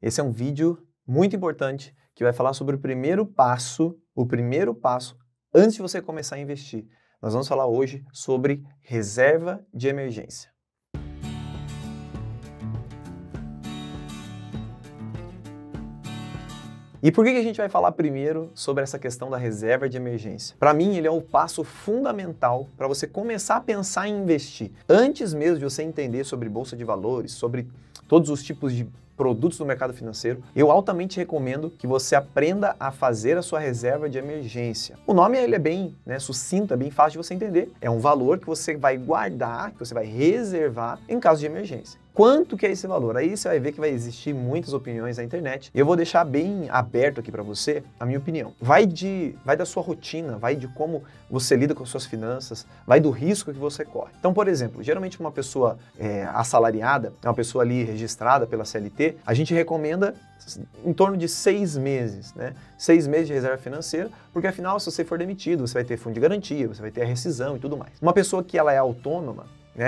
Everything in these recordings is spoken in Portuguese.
Esse é um vídeo muito importante que vai falar sobre o primeiro passo antes de você começar a investir. Nós vamos falar hoje sobre reserva de emergência. E por que a gente vai falar primeiro sobre essa questão da reserva de emergência? Para mim, ele é o passo fundamental para você começar a pensar em investir. Antes mesmo de você entender sobre bolsa de valores, sobre todos os tipos de produtos do mercado financeiro, eu altamente recomendo que você aprenda a fazer a sua reserva de emergência. O nome ele é bem sucinto, é bem fácil de você entender. É um valor que você vai guardar, que você vai reservar em caso de emergência. Quanto que é esse valor? Aí você vai ver que vai existir muitas opiniões na internet. Eu vou deixar bem aberto aqui para você a minha opinião. Vai da sua rotina, vai de como você lida com as suas finanças, vai do risco que você corre. Então, por exemplo, geralmente uma pessoa assalariada, uma pessoa ali registrada pela CLT, a gente recomenda em torno de 6 meses, 6 meses de reserva financeira, porque afinal, se você for demitido, você vai ter fundo de garantia, você vai ter a rescisão e tudo mais. Uma pessoa que ela é autônoma,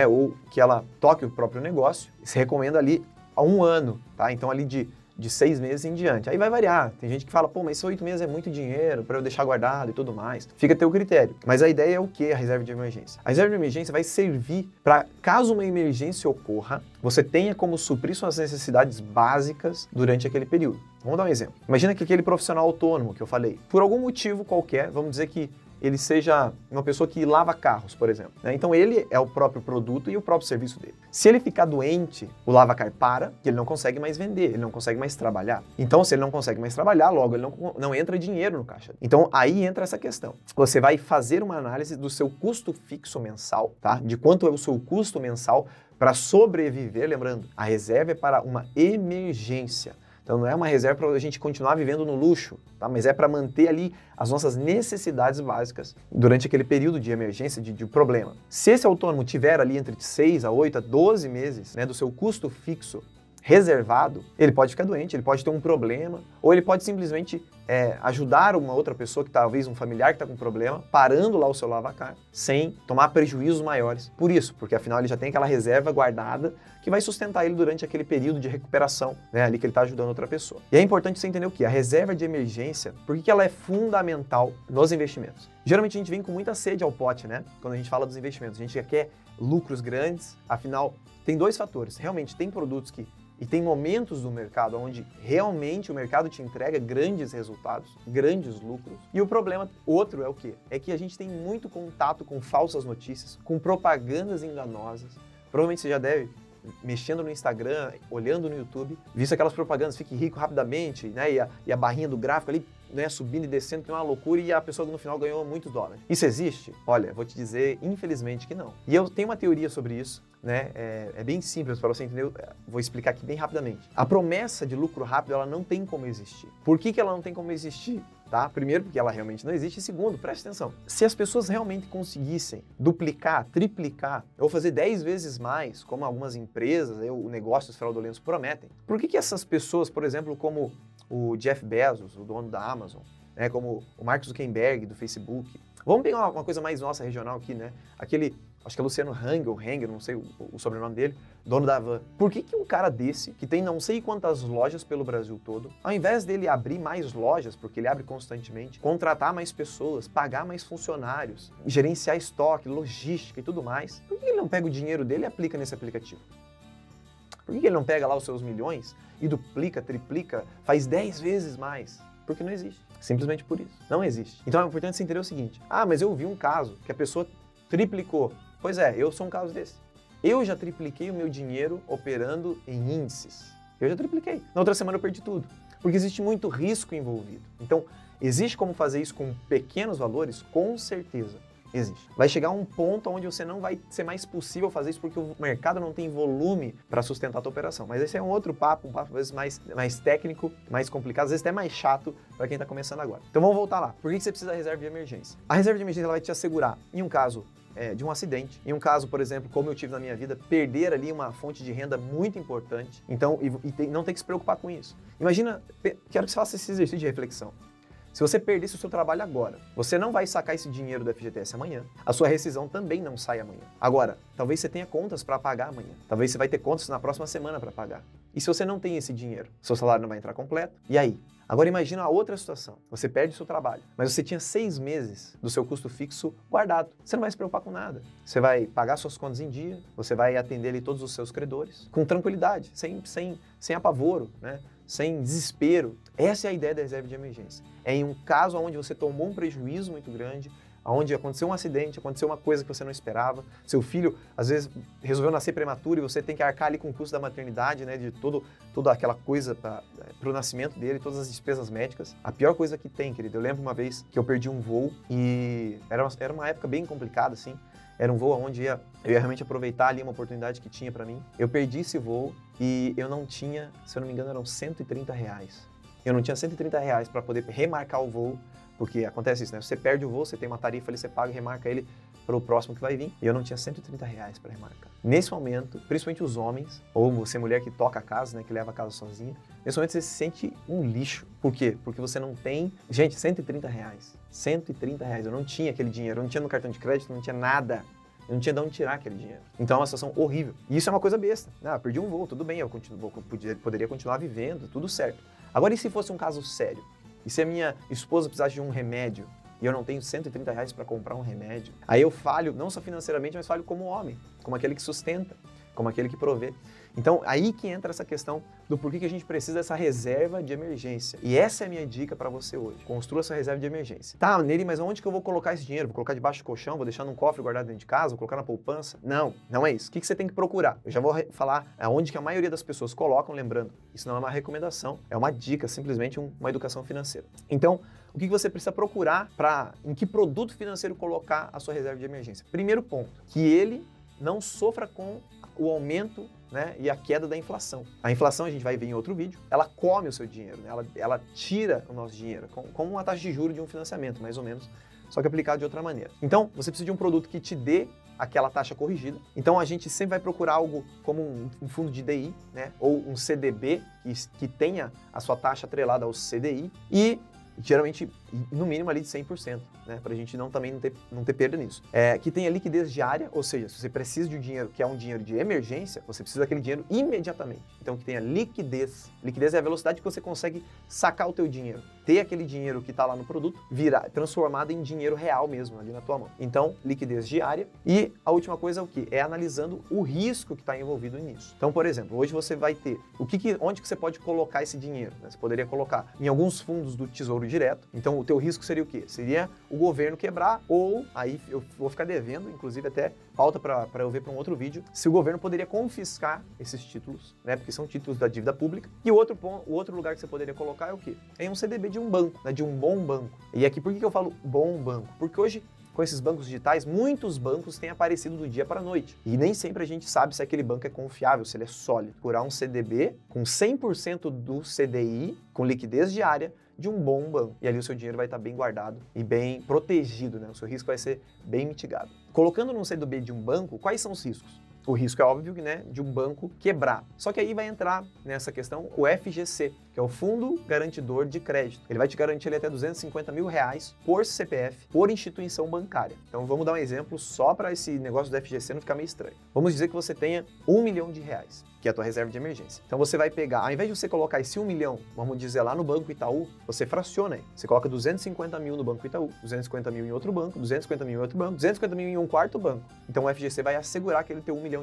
ou que ela toque o próprio negócio, se recomenda ali a 1 ano, tá? Então ali de 6 meses em diante. Aí vai variar. Tem gente que fala, pô, mas esses 8 meses é muito dinheiro para eu deixar guardado e tudo mais. Fica a teu critério. Mas a ideia é o quê? A reserva de emergência. A reserva de emergência vai servir para, caso uma emergência ocorra, você tenha como suprir suas necessidades básicas durante aquele período. Vamos dar um exemplo. Imagina que aquele profissional autônomo que eu falei, por algum motivo qualquer, vamos dizer que ele seja uma pessoa que lava carros, por exemplo. Então ele é o próprio produto e o próprio serviço dele. Se ele ficar doente, o lavacar para, que ele não consegue mais vender, ele não consegue mais trabalhar. Então, se ele não consegue mais trabalhar, logo ele não entra dinheiro no caixa. Então, aí entra essa questão. Você vai fazer uma análise do seu custo fixo mensal, tá? De quanto é o seu custo mensal para sobreviver. Lembrando, a reserva é para uma emergência. Então não é uma reserva para a gente continuar vivendo no luxo, tá? Mas é para manter ali as nossas necessidades básicas durante aquele período de emergência, de problema. Se esse autônomo tiver ali entre 6 a 8 a 12 meses do seu custo fixo reservado, ele pode ficar doente, ele pode ter um problema, ou ele pode simplesmente ajudar uma outra pessoa, que talvez um familiar que está com problema, parando lá o seu lavacar, sem tomar prejuízos maiores. Por isso, porque afinal ele já tem aquela reserva guardada que vai sustentar ele durante aquele período de recuperação, ali que ele está ajudando outra pessoa. E é importante você entender o que? A reserva de emergência, por que ela é fundamental nos investimentos? Geralmente a gente vem com muita sede ao pote, quando a gente fala dos investimentos. A gente já quer lucros grandes, afinal, tem 2 fatores. Realmente, tem produtos e tem momentos do mercado onde realmente o mercado te entrega grandes resultados, grandes lucros. E o problema outro é o quê? É que a gente tem muito contato com falsas notícias, com propagandas enganosas. Provavelmente você já deve, mexendo no Instagram, olhando no YouTube, visto aquelas propagandas, fique rico rapidamente, e a barrinha do gráfico ali, subindo e descendo, que é uma loucura, e a pessoa no final ganhou muitos dólares. Isso existe? Olha, vou te dizer, infelizmente que não. E eu tenho uma teoria sobre isso, é bem simples para você entender, vou explicar aqui bem rapidamente. A promessa de lucro rápido, ela não tem como existir. Por que ela não tem como existir? Tá? Primeiro, porque ela realmente não existe. E segundo, preste atenção, se as pessoas realmente conseguissem duplicar, triplicar, ou fazer 10 vezes mais, como algumas empresas, ou negócios fraudulentos prometem, por que essas pessoas, por exemplo, como o Jeff Bezos, o dono da Amazon, como o Mark Zuckerberg do Facebook, vamos pegar uma coisa mais nossa, regional aqui, aquele, acho que é Luciano Hang, ou Hanger, não sei o sobrenome dele, dono da Van. Por que um cara desse, que tem não sei quantas lojas pelo Brasil todo, ao invés dele abrir mais lojas, porque ele abre constantemente, contratar mais pessoas, pagar mais funcionários, gerenciar estoque, logística e tudo mais, por que ele não pega o dinheiro dele e aplica nesse aplicativo? Por que ele não pega lá os seus milhões e duplica, triplica, faz 10 vezes mais? Porque não existe. Simplesmente por isso. Não existe. Então é importante você entender o seguinte. Ah, mas eu vi um caso que a pessoa triplicou. Pois é, eu sou um caso desse. Eu já tripliquei o meu dinheiro operando em índices. Eu já tripliquei. Na outra semana eu perdi tudo. Porque existe muito risco envolvido. Então, existe como fazer isso com pequenos valores? Com certeza. Existe. Vai chegar um ponto onde você não vai ser mais possível fazer isso porque o mercado não tem volume para sustentar a tua operação. Mas esse é um outro papo, às vezes mais técnico, mais complicado, às vezes até mais chato para quem está começando agora. Então vamos voltar lá. Por que você precisa da reserva de emergência? A reserva de emergência ela vai te assegurar, em um caso de um acidente, em um caso, por exemplo, como eu tive na minha vida, perder ali uma fonte de renda muito importante, então, não tem que se preocupar com isso. Imagina, quero que você faça esse exercício de reflexão. Se você perdesse o seu trabalho agora, você não vai sacar esse dinheiro do FGTS amanhã. A sua rescisão também não sai amanhã. Agora, talvez você tenha contas para pagar amanhã. Talvez você vai ter contas na próxima semana para pagar. E se você não tem esse dinheiro, seu salário não vai entrar completo, e aí? Agora imagina a outra situação, você perde o seu trabalho, mas você tinha 6 meses do seu custo fixo guardado. Você não vai se preocupar com nada. Você vai pagar suas contas em dia, você vai atender ali todos os seus credores, com tranquilidade, sem apavoro, né? Sem desespero. Essa é a ideia da reserva de emergência. É em um caso onde você tomou um prejuízo muito grande, onde aconteceu um acidente, aconteceu uma coisa que você não esperava, seu filho, às vezes, resolveu nascer prematuro e você tem que arcar ali com o custo da maternidade, né, de toda aquela coisa para o nascimento dele, todas as despesas médicas. A pior coisa que tem, querido, eu lembro uma vez que eu perdi um voo e era uma época bem complicada, assim, era um voo onde eu ia realmente aproveitar ali uma oportunidade que tinha para mim. Eu perdi esse voo e eu não tinha, se eu não me engano, eram R$130. Eu não tinha R$130 para poder remarcar o voo, porque acontece isso, né? Você perde o voo, você tem uma tarifa ali, você paga e remarca ele para o próximo que vai vir. E eu não tinha R$130 para remarcar. Nesse momento, principalmente os homens, ou você mulher que toca a casa, né, que leva a casa sozinha, nesse momento você se sente um lixo. Por quê? Porque você não tem... Gente, R$130. R$130. Eu não tinha aquele dinheiro, eu não tinha no cartão de crédito, não tinha nada. Eu não tinha de onde tirar aquele dinheiro. Então é uma situação horrível. E isso é uma coisa besta. Ah, perdi um voo, tudo bem, eu poderia continuar vivendo, tudo certo. Agora, e se fosse um caso sério? E se a minha esposa precisasse de um remédio e eu não tenho R$130 para comprar um remédio? Aí eu falho, não só financeiramente, mas falho como homem, como aquele que sustenta, como aquele que provê. Então, aí que entra essa questão do porquê que a gente precisa dessa reserva de emergência. E essa é a minha dica para você hoje. Construa essa reserva de emergência. Tá, Neri, mas onde que eu vou colocar esse dinheiro? Vou colocar debaixo do colchão? Vou deixar num cofre guardado dentro de casa? Vou colocar na poupança? Não, não é isso. O que você tem que procurar? Eu já vou falar aonde que a maioria das pessoas colocam, lembrando, isso não é uma recomendação, é uma dica, simplesmente uma educação financeira. Então, o que você precisa procurar em que produto financeiro colocar a sua reserva de emergência? Primeiro ponto, que ele não sofra com o aumento, né, e a queda da inflação. A inflação, a gente vai ver em outro vídeo, ela come o seu dinheiro, né? Ela tira o nosso dinheiro, como uma taxa de juros de um financiamento, mais ou menos, só que aplicado de outra maneira. Então, você precisa de um produto que te dê aquela taxa corrigida. Então, a gente sempre vai procurar algo como um fundo de DI, né, ou um CDB, que tenha a sua taxa atrelada ao CDI e geralmente, no mínimo ali de 100%, né? Pra gente não ter perda nisso. Que tenha liquidez diária, ou seja, se você precisa de um dinheiro que é um dinheiro de emergência, você precisa daquele dinheiro imediatamente. Então, que tenha liquidez. Liquidez é a velocidade que você consegue sacar o teu dinheiro. Ter aquele dinheiro que está lá no produto, transformado em dinheiro real mesmo, ali na tua mão. Então, liquidez diária. E a última coisa é o quê? É analisando o risco que está envolvido nisso. Então, por exemplo, hoje você vai ter onde que você pode colocar esse dinheiro, né? Você poderia colocar em alguns fundos do Tesouro Direto. Então, o teu risco seria o quê? Seria o governo quebrar, ou aí eu vou ficar devendo, inclusive até pauta para eu ver para um outro vídeo, se o governo poderia confiscar esses títulos, né? Porque são títulos da dívida pública. E o outro lugar que você poderia colocar é o quê? É um CDB de um banco, né? De um bom banco. E aqui, por que eu falo bom banco? Porque hoje, com esses bancos digitais, muitos bancos têm aparecido do dia para a noite. E nem sempre a gente sabe se aquele banco é confiável, se ele é sólido. Procurar um CDB com 100% do CDI, com liquidez diária, de um bom banco. E ali o seu dinheiro vai estar bem guardado e bem protegido, né? O seu risco vai ser bem mitigado. Colocando num CDB de um banco, quais são os riscos? O risco é óbvio, né, de um banco quebrar. Só que aí vai entrar nessa questão o FGC, que é o Fundo Garantidor de Crédito. Ele vai te garantir ali até R$250 mil por CPF, por instituição bancária. Então vamos dar um exemplo só para esse negócio do FGC não ficar meio estranho. Vamos dizer que você tenha R$1 milhão, que é a tua reserva de emergência. Então você vai pegar, ao invés de você colocar esse 1 milhão, vamos dizer lá no Banco Itaú, você fraciona aí. Você coloca 250 mil no Banco Itaú, 250 mil em outro banco, 250 mil em outro banco, 250 mil em um quarto banco. Então o FGC vai assegurar aquele teu R$1 milhão.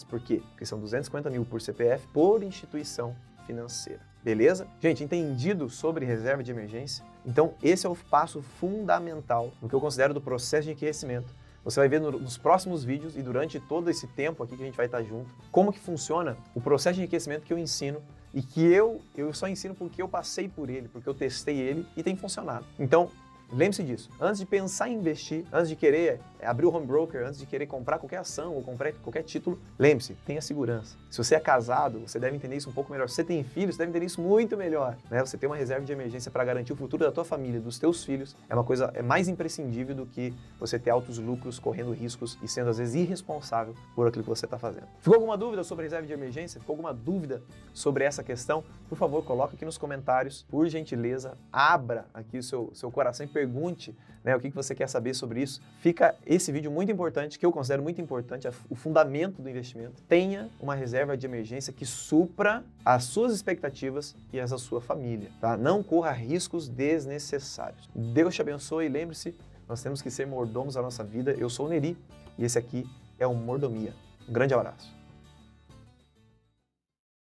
Por quê? Porque são 250 mil por CPF por instituição financeira. Beleza? Gente, entendido sobre reserva de emergência? Então esse é o passo fundamental no que eu considero do processo de enriquecimento. Você vai ver nos próximos vídeos e durante todo esse tempo aqui que a gente vai estar junto, como que funciona o processo de enriquecimento que eu ensino e que eu só ensino porque eu passei por ele, porque eu testei ele e tem funcionado. Então, lembre-se disso. Antes de pensar em investir, antes de querer abrir o home broker, antes de querer comprar qualquer ação ou comprar qualquer título, lembre-se, tenha segurança. Se você é casado, você deve entender isso um pouco melhor. Se você tem filhos, você deve entender isso muito melhor, né? Você ter uma reserva de emergência para garantir o futuro da tua família, dos teus filhos, é uma coisa mais imprescindível do que você ter altos lucros, correndo riscos e sendo às vezes irresponsável por aquilo que você está fazendo. Ficou alguma dúvida sobre reserva de emergência? Ficou alguma dúvida sobre essa questão? Por favor, coloca aqui nos comentários. Por gentileza, abra aqui o seu coração e pergunte, né, o que você quer saber sobre isso. Fica esse vídeo muito importante, que eu considero muito importante, o fundamento do investimento. Tenha uma reserva de emergência que supra as suas expectativas e as da sua família, tá? Não corra riscos desnecessários. Deus te abençoe e lembre-se, nós temos que ser mordomos da nossa vida. Eu sou o Neri e esse aqui é o Mordomia. Um grande abraço.